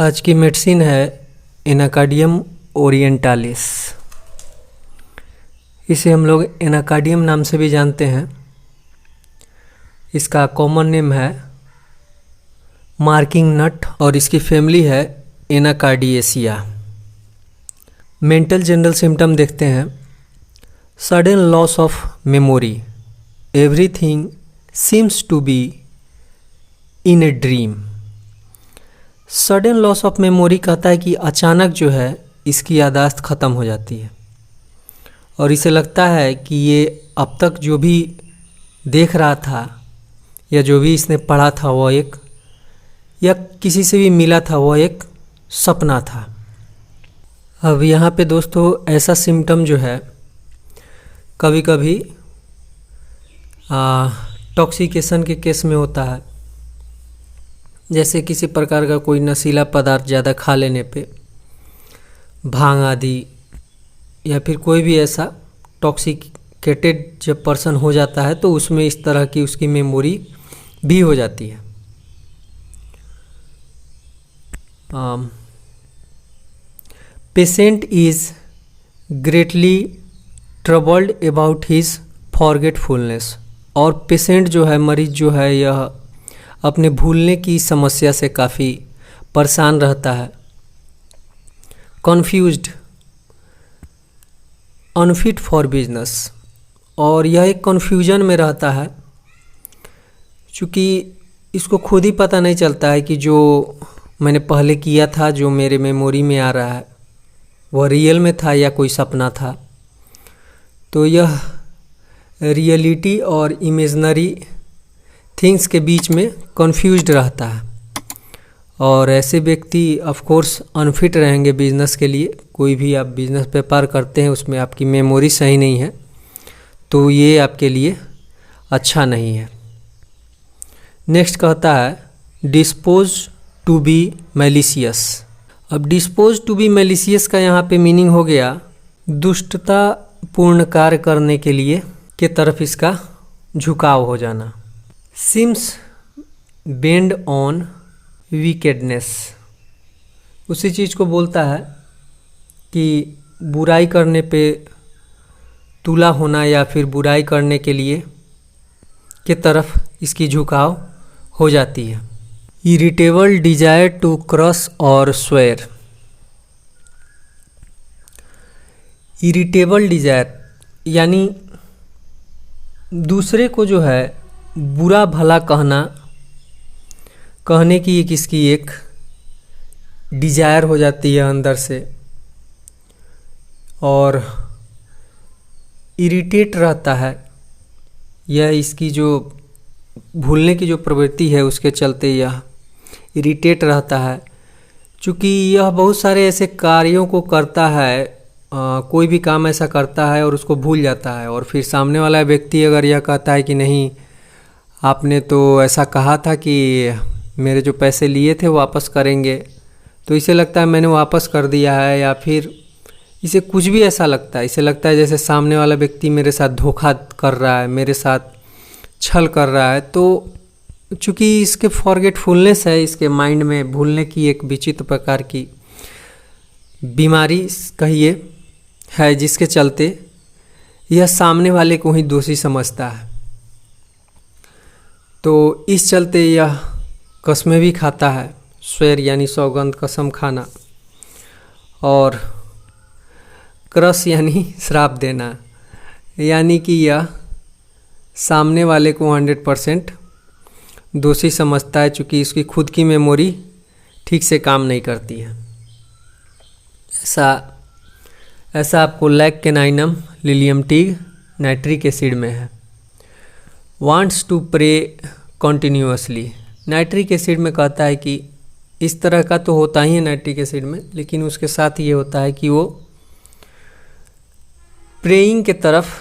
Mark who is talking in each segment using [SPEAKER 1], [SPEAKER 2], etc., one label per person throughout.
[SPEAKER 1] आज की मेडिसिन है एनाकार्डियम ओरिएंटालिस। इसे हम लोग एनाकार्डियम नाम से भी जानते हैं। इसका कॉमन नेम है मार्किंग नट और इसकी फैमिली है एनाकार्डियेसिया। मेंटल जनरल सिम्टम देखते हैं। Sudden loss of memory, everything seems to be in a dream. Sudden loss of memory कहता है कि अचानक जो है इसकी याददाश्त ख़त्म हो जाती है और इसे लगता है कि ये अब तक जो भी देख रहा था या जो भी इसने पढ़ा था वह एक या किसी से भी मिला था वह एक सपना था। अब यहाँ पे दोस्तों ऐसा सिम्टम जो है कभी कभी टॉक्सिकेशन के केस में होता है, जैसे किसी प्रकार का कोई नशीला पदार्थ ज़्यादा खा लेने पे, भांग आदि, या फिर कोई भी ऐसा टॉक्सिकेटेड जब पर्सन हो जाता है तो उसमें इस तरह की उसकी मेमोरी भी हो जाती है। Patient is greatly troubled about his forgetfulness. और पेशेंट जो है, मरीज जो है, यह अपने भूलने की समस्या से काफ़ी परेशान रहता है। कन्फ्यूज्ड, अनफिट फॉर बिजनेस, और यह एक कन्फ्यूजन में रहता है क्योंकि इसको खुद ही पता नहीं चलता है कि जो मैंने पहले किया था, जो मेरे मेमोरी में आ रहा है, वह रियल में था या कोई सपना था। तो यह रियलिटी और इमेजिनरी थिंग्स के बीच में कंफ्यूज्ड रहता है और ऐसे व्यक्ति ऑफ कोर्स अनफिट रहेंगे बिजनेस के लिए। कोई भी आप बिजनेस व्यापार करते हैं उसमें आपकी मेमोरी सही नहीं है तो ये आपके लिए अच्छा नहीं है। नेक्स्ट कहता है डिस्पोज टू बी मैलिशियस। अब डिस्पोज टू बी मैलिशियस का यहाँ पे मीनिंग हो गया दुष्टता पूर्ण कार्य करने के लिए के तरफ इसका झुकाव हो जाना। सिम्स बेंड ऑन विकेडनेस, उसी चीज़ को बोलता है कि बुराई करने पे तुला होना या फिर बुराई करने के लिए के तरफ इसकी झुकाव हो जाती है। इरिटेबल डिजायर टू क्रश और स्वेयर। इरिटेबल डिजायर यानी दूसरे को जो है बुरा भला कहने की इसकी एक डिजायर हो जाती है अंदर से और इरिटेट रहता है। यह इसकी जो भूलने की जो प्रवृत्ति है उसके चलते यह इरिटेट रहता है क्योंकि यह बहुत सारे ऐसे कार्यों को करता है, कोई भी काम ऐसा करता है और उसको भूल जाता है और फिर सामने वाला व्यक्ति अगर यह कहता है कि नहीं आपने तो ऐसा कहा था कि मेरे जो पैसे लिए थे वापस करेंगे, तो इसे लगता है मैंने वापस कर दिया है, या फिर इसे कुछ भी ऐसा लगता है, इसे लगता है जैसे सामने वाला व्यक्ति मेरे साथ धोखा कर रहा है, मेरे साथ छल कर रहा है। तो चूँकि इसके फॉरगेटफुलनेस है, इसके माइंड में भूलने की एक विचित्र प्रकार की बीमारी कहिए है जिसके चलते यह सामने वाले को ही दोषी समझता है। तो इस चलते यह कस्में भी खाता है, स्वेर यानी सौगंध, कसम खाना, और क्रश यानी श्राप देना, यानी कि यह सामने वाले को 100% दोषी समझता है चूँकि इसकी खुद की मेमोरी ठीक से काम नहीं करती है। ऐसा आपको लैक कैनाइनम लिलियम टीग नाइट्रिक एसिड में है। Wants to pray continuously, nitric acid में कहता है कि इस तरह का तो होता ही है नाइट्रिक एसिड में, लेकिन उसके साथ ये होता है कि वो प्रेइंग के तरफ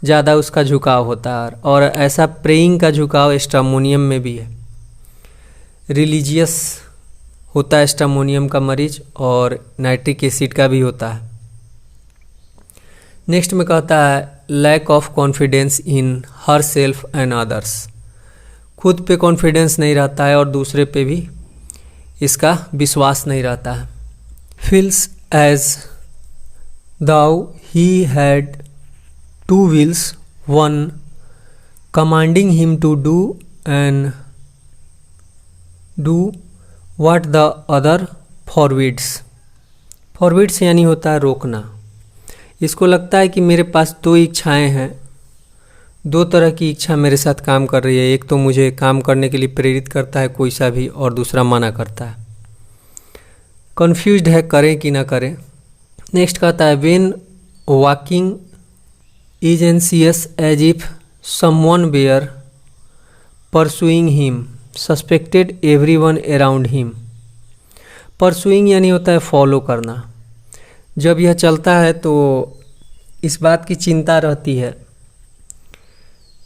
[SPEAKER 1] ज़्यादा उसका झुकाव होता है और ऐसा प्रेइंग का झुकाव स्ट्रामोनियम में भी है। रिलीजियस होता है स्ट्रामोनियम का मरीज और नाइट्रिक एसिड का भी होता है। नेक्स्ट में कहता है lack of confidence in herself and others, खुद पे कॉन्फिडेंस नहीं रहता है और दूसरे पे भी इसका विश्वास नहीं रहता है। Feels as though he had 2 wheels, one commanding him to do what the other forbids। forbids यानी होता है रोकना। इसको लगता है कि मेरे पास 2 इच्छाएं हैं, 2 तरह की इच्छा मेरे साथ काम कर रही है। एक तो मुझे काम करने के लिए प्रेरित करता है कोई सा भी, और दूसरा मना करता है। कन्फ्यूज्ड है करें कि ना करें। नेक्स्ट कहता है when walking is anxious as if someone were pursuing him, suspected everyone around him। pursuing यानी होता है फॉलो करना। जब यह चलता है तो इस बात की चिंता रहती है,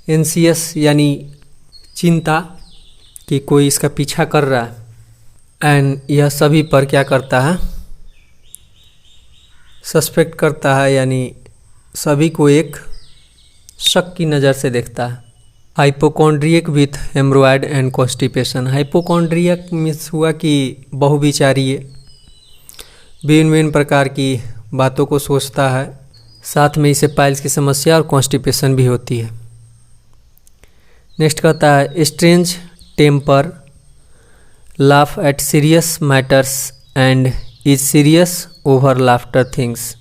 [SPEAKER 1] एंसियस यानी चिंता, कि कोई इसका पीछा कर रहा है। एंड यह सभी पर क्या करता है, सस्पेक्ट करता है, यानी सभी को एक शक की नज़र से देखता है। Hypochondriac with haemorrhoid and constipation. Hypochondriac means हुआ कि बहुविचारीय, भिन्न भिन्न प्रकार की बातों को सोचता है, साथ में इसे पाइल्स की समस्या और कॉन्स्टिपेशन भी होती है। नेक्स्ट कहता है strange temper, laugh at serious matters and is serious over laughter things.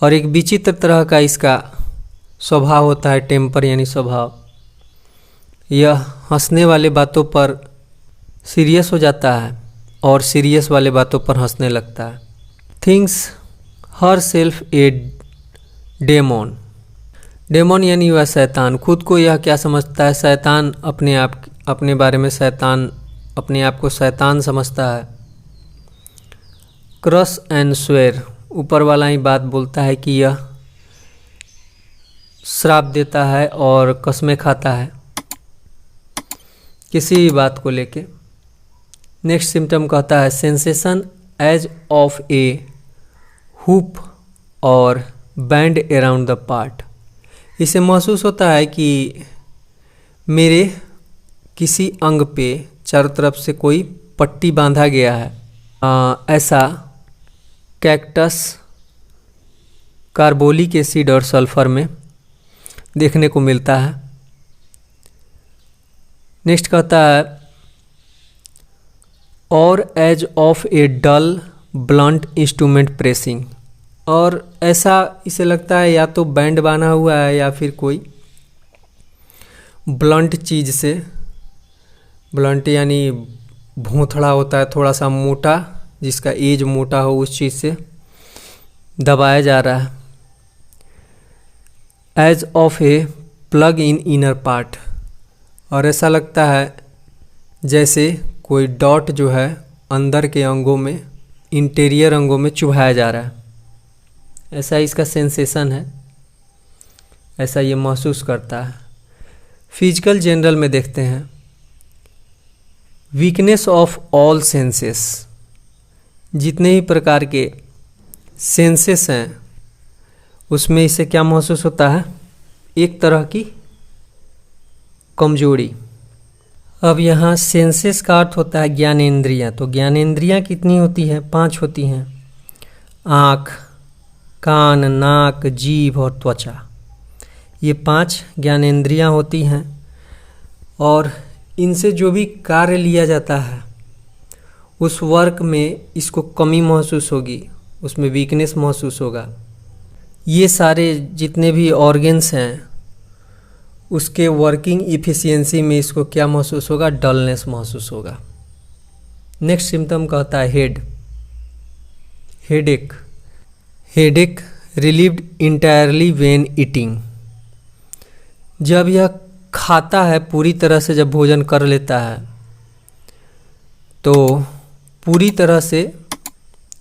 [SPEAKER 1] और एक विचित्र तरह का इसका स्वभाव होता है, टेम्पर यानी स्वभाव। यह हंसने वाले बातों पर सीरियस हो जाता है और सीरियस वाले बातों पर हंसने लगता है। थिंग्स हर सेल्फ ए डेमोन। डेमोन यानी वह शैतान। खुद को यह क्या समझता है, शैतान अपने बारे में शैतान, अपने आप को शैतान समझता है। क्रस एंड स्वेर, ऊपर वाला ही बात बोलता है कि यह श्राप देता है और कसमें खाता है किसी भी बात को लेके। नेक्स्ट सिम्टम कहता है sensation as of a hoop or band around the part. इसे महसूस होता है कि मेरे किसी अंग पे चारों तरफ से कोई पट्टी बांधा गया है। ऐसा कैक्टस, कार्बोलिक एसिड और सल्फर में देखने को मिलता है। नेक्स्ट कहता है और as of a dull blunt instrument pressing. और ऐसा इसे लगता है या तो बैंड बांधा हुआ है या फिर कोई ब्लंट चीज़ से, ब्लंट यानी भोंथड़ा होता है थोड़ा सा मोटा, जिसका एज मोटा हो, उस चीज़ से दबाया जा रहा है। As of a plug in inner part. और ऐसा लगता है जैसे कोई डॉट जो है अंदर के अंगों में, इंटीरियर अंगों में चुभाया जा रहा है। ऐसा इसका सेंसेशन है, ऐसा ये महसूस करता है। फिजिकल जनरल में देखते हैं वीकनेस ऑफ ऑल सेंसेस। जितने ही प्रकार के सेंसेस हैं उसमें इसे क्या महसूस होता है, एक तरह की कमजोरी। अब यहाँ सेंसेस का अर्थ होता है ज्ञानेंद्रियाँ। तो ज्ञानेंद्रियाँ कितनी होती हैं, 5 होती हैं। आँख, कान, नाक, जीभ और त्वचा, ये 5 ज्ञानेंद्रियाँ होती हैं। और इनसे जो भी कार्य लिया जाता है उस वर्क में इसको कमी महसूस होगी, उसमें वीकनेस महसूस होगा। ये सारे जितने भी ऑर्गन्स हैं उसके वर्किंग इफ़िशियंसी में इसको क्या महसूस होगा, डलनेस महसूस होगा। नेक्स्ट सिम्टम कहता है headache. Headache relieved entirely when eating. जब यह खाता है पूरी तरह से, जब भोजन कर लेता है तो पूरी तरह से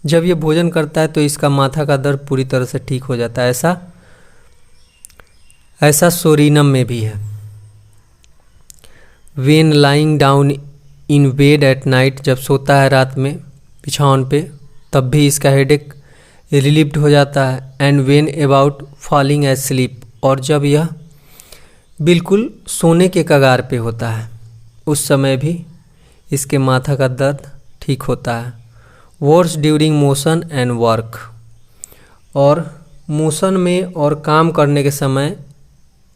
[SPEAKER 1] जब ये भोजन करता है तो इसका माथा का दर्द पूरी तरह से ठीक हो जाता है। ऐसा सोरीनम में भी है। When lying down in bed at night, जब सोता है रात में बिछावन पे, तब भी इसका हेडेक रिलीव्ड हो जाता है। And when about falling edge sleep, और जब यह बिल्कुल सोने के कगार पे होता है उस समय भी इसके माथा का दर्द ठीक होता है। Worse during motion and work, और मोशन में और काम करने के समय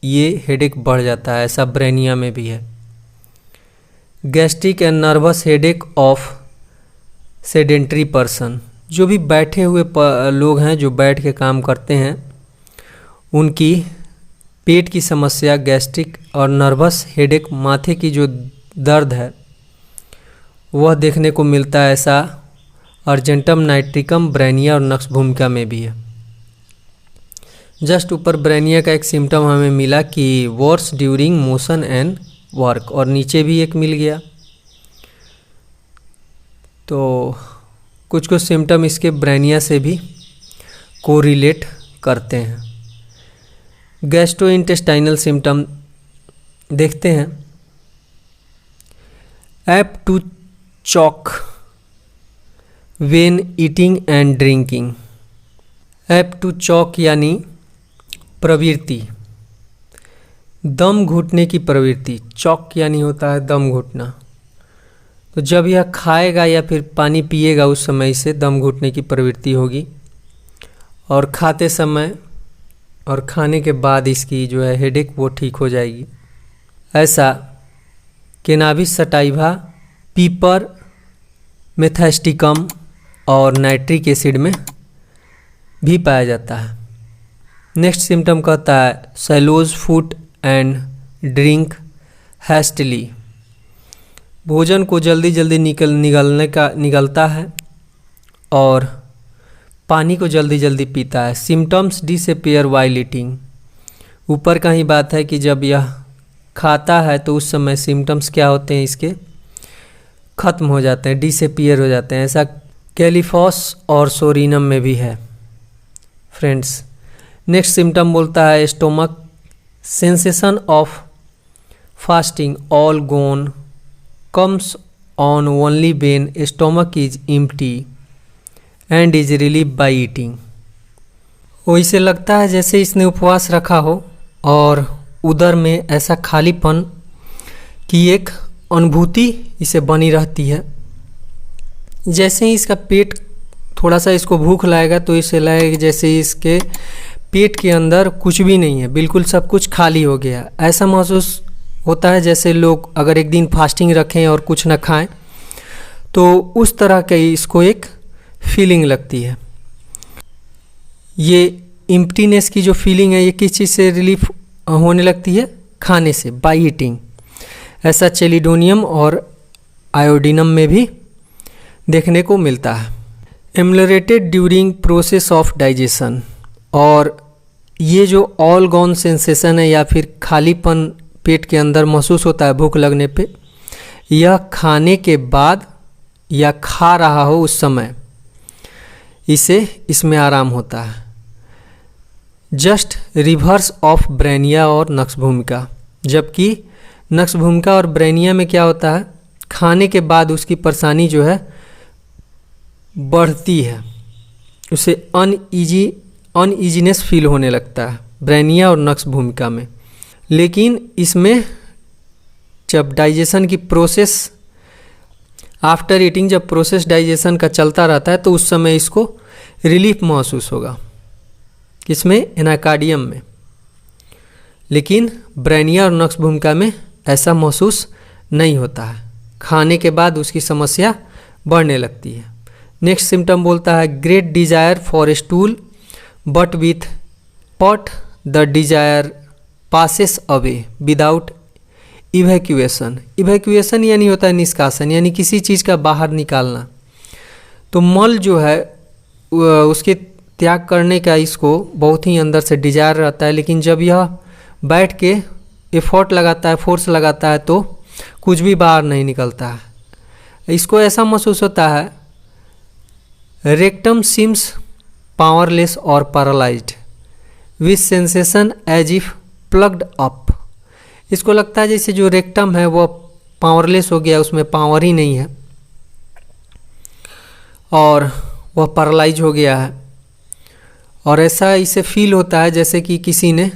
[SPEAKER 1] ये हेडेक बढ़ जाता है, ऐसा ब्रेनिया में भी है। Gastric and nervous headache of sedentary person, जो भी बैठे हुए लोग हैं, जो बैठ के काम करते हैं, उनकी पेट की समस्या, गैस्ट्रिक और नर्वस हेडेक, माथे की जो दर्द है वह देखने को मिलता है। ऐसा अर्जेंटम नाइट्रिकम, ब्रेनिया और नक्स भूमिका में भी है। जस्ट ऊपर ब्रेनिया का एक सिम्टम हमें मिला कि worse during motion and work, और नीचे भी एक मिल गया। तो कुछ कुछ सिम्टम इसके ब्रेनिया से भी कोरिलेट करते हैं। गैस्ट्रोइंटेस्टाइनल सिम्टम देखते हैं। Apt to choke when eating and drinking. Apt to choke यानी प्रवृत्ति, दम घुटने की प्रवृत्ति। चॉक यानी होता है दम घुटना। तो जब यह खाएगा या फिर पानी पिएगा उस समय इसे दम घुटने की प्रवृत्ति होगी, और खाते समय और खाने के बाद इसकी जो है हेडेक वो ठीक हो जाएगी। ऐसा कैनाबिस सटाइवा, पीपर, मेथास्टिकम और नाइट्रिक एसिड में भी पाया जाता है। नेक्स्ट सिम्टम कहता है सैलोज फूड एंड ड्रिंक हैस्टली, भोजन को जल्दी जल्दी निगलता है और पानी को जल्दी जल्दी पीता है। सिम्टम्स डिसअपीयर व्हाइल ईटिंग, ऊपर का ही बात है कि जब यह खाता है तो उस समय सिम्टम्स क्या होते हैं, इसके ख़त्म हो जाते हैं, डिसअपीयर हो जाते हैं। ऐसा कैलिफॉस और सोरिनम में भी है फ्रेंड्स। नेक्स्ट सिम्टम बोलता है stomach sensation of fasting all gone comes on only when stomach is empty and is relieve by eating. वो इसे लगता है जैसे इसने उपवास रखा हो और उदर में ऐसा खालीपन की एक अनुभूति इसे बनी रहती है। जैसे ही इसका पेट थोड़ा सा इसको भूख लगेगा तो इसे लगेगा जैसे इसके पेट के अंदर कुछ भी नहीं है, बिल्कुल सब कुछ खाली हो गया। ऐसा महसूस होता है जैसे लोग अगर एक दिन फास्टिंग रखें और कुछ ना खाएं, तो उस तरह की इसको एक फीलिंग लगती है। ये एम्प्टीनेस की जो फीलिंग है ये किस चीज़ से रिलीफ होने लगती है, खाने से, बाय ईटिंग। ऐसा चेलिडोनियम और आयोडीनम में भी देखने को मिलता है। एमलरेटेड ड्यूरिंग प्रोसेस ऑफ डाइजेशन, और ये जो ऑल गॉन सेंसेशन है या फिर खालीपन पेट के अंदर महसूस होता है भूख लगने पे, यह खाने के बाद या खा रहा हो उस समय इसे इसमें आराम होता है। जस्ट रिवर्स ऑफ ब्रेनिया और नक्स भूमिका, जबकि नक्स भूमिका और ब्रेनिया में क्या होता है, खाने के बाद उसकी परेशानी जो है बढ़ती है, उसे अनईजीनेस फील होने लगता है ब्रेनिया और नक्स भूमिका में। लेकिन इसमें जब डाइजेशन की प्रोसेस आफ्टर ईटिंग, जब प्रोसेस डाइजेशन का चलता रहता है तो उस समय इसको रिलीफ महसूस होगा, किसमें, एनाकार्डियम में। लेकिन ब्रेनिया और नक्स भूमिका में ऐसा महसूस नहीं होता है, खाने के बाद उसकी समस्या बढ़ने लगती है। नेक्स्ट सिम्टम बोलता है great desire for stool but with pot the desire passes away without evacuation. Evacuation यानी होता है निष्कासन, यानी किसी चीज़ का बाहर निकालना। तो मल जो है उसके त्याग करने का इसको बहुत ही अंदर से डिजायर रहता है, लेकिन जब यह बैठ के एफर्ट लगाता है, फोर्स लगाता है, तो कुछ भी बाहर नहीं निकलता है। इसको ऐसा महसूस होता है रेक्टम सीम्स पावरलेस और paralysed with sensation as if plugged up. इसको लगता है जैसे जो रेक्टम है वो पावरलेस हो गया, उसमें पावर ही नहीं है और वह पैरालाइज हो गया है। और ऐसा इसे फील होता है जैसे कि किसी ने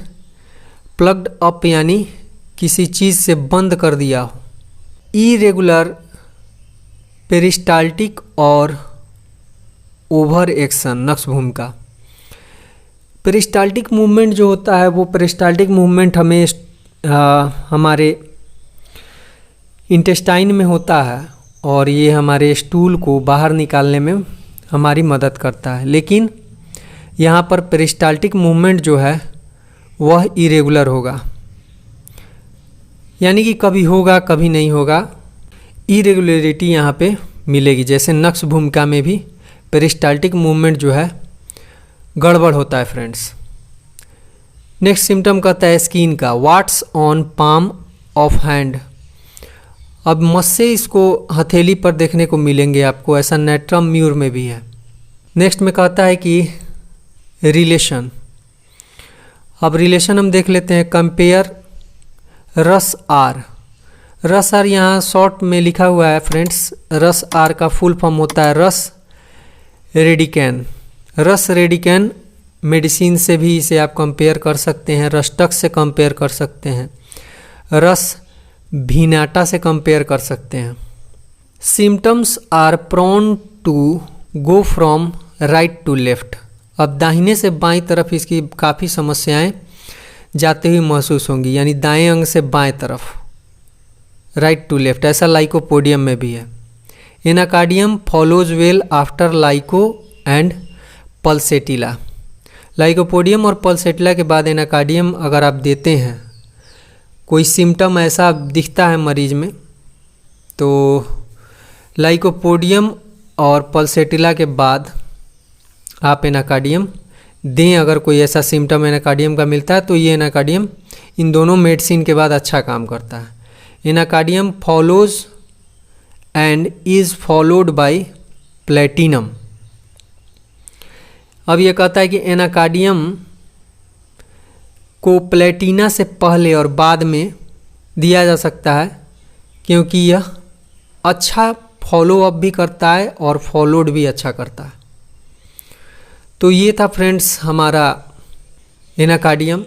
[SPEAKER 1] प्लग्ड अप यानी किसी चीज़ से बंद कर दिया हो। इरेगुलर पेरिस्टाल्टिक और ओवर एक्शन नक्श भूमिका। पेरिस्टाल्टिक मूवमेंट जो होता है वो पेरिस्टाल्टिक मूवमेंट हमें हमारे इंटेस्टाइन में होता है और ये हमारे स्टूल को बाहर निकालने में हमारी मदद करता है। लेकिन यहाँ पर पेरिस्टाल्टिक मूवमेंट जो है वह इरेगुलर होगा, यानी कि कभी होगा कभी नहीं होगा, इरेगुलरिटी यहाँ पे मिलेगी। जैसे नक्श भूमिका में भी पेरिस्टाल्टिक मूवमेंट जो है गड़बड़ होता है फ्रेंड्स। नेक्स्ट सिम्टम कहता है स्किन का, warts on palm of hand. अब मस्से इसको हथेली पर देखने को मिलेंगे आपको, ऐसा नेट्रम म्यूर में भी है। नेक्स्ट में कहता है कि रिलेशन। अब रिलेशन हम देख लेते हैं, कंपेयर रस आर। रस आर यहाँ शॉर्ट में लिखा हुआ है फ्रेंड्स, रस आर का फुल फॉर्म होता है रस रेडिकैन। रस रेडिकैन मेडिसिन से भी इसे आप कंपेयर कर सकते हैं, रस्टक्स से कंपेयर कर सकते हैं, रस भीनाटा से कंपेयर कर सकते हैं। Symptoms are prone to go from right to left. अब दाहिने से बाईं तरफ इसकी काफ़ी समस्याएं जाते हुए महसूस होंगी, यानी दाएं अंग से बाएं तरफ, राइट टू लेफ्ट। ऐसा लाइकोपोडियम में भी है। Anacardium follows well after lyco and pulsatilla. Lycopodium और पल्सेटिला के बाद एनाकार्डियम अगर आप देते हैं, कोई सिम्टम ऐसा दिखता है मरीज में, तो लाइकोपोडियम और पल्सेटिला के बाद आप एनाकार्डियम दें। अगर कोई ऐसा सिम्टम एनाकार्डियम का मिलता है तो ये एनाकार्डियम इन दोनों मेडिसिन के बाद अच्छा काम करता है। Anacardium follows and is followed by platinum. अब ये कहता है कि एनाकार्डियम को प्लेटिना से पहले और बाद में दिया जा सकता है, क्योंकि यह अच्छा फॉलो अप भी करता है और फॉलोड भी अच्छा करता है। तो ये था फ्रेंड्स हमारा एनाकार्डियम।